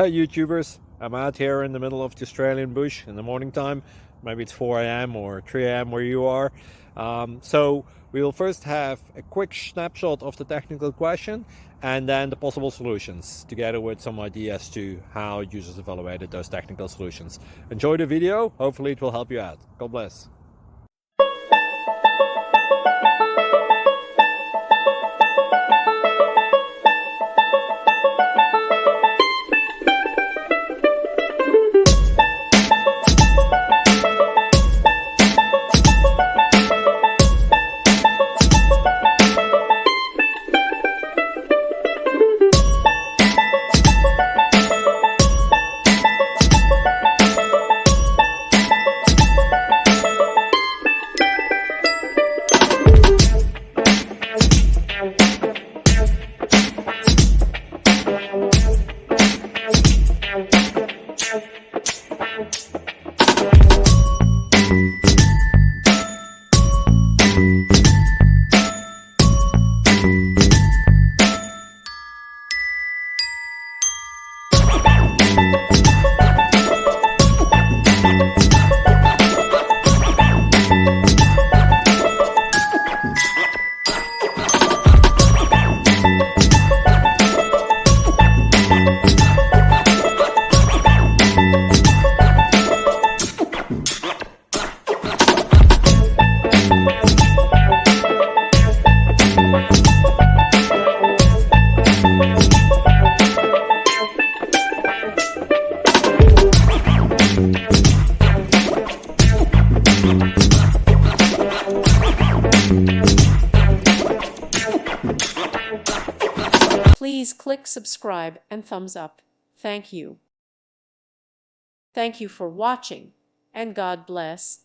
Hi YouTubers, I'm out here in the middle of the Australian bush in the morning time. Maybe it's 4 a.m. or 3 a.m. where you are. So we'll first have a quick snapshot of the technical question and then the possible solutions, together with some ideas to how users evaluated those technical solutions. Enjoy the video, hopefully it will help you out. God bless. Please click subscribe and thumbs up. Thank you. Thank you for watching, and God bless.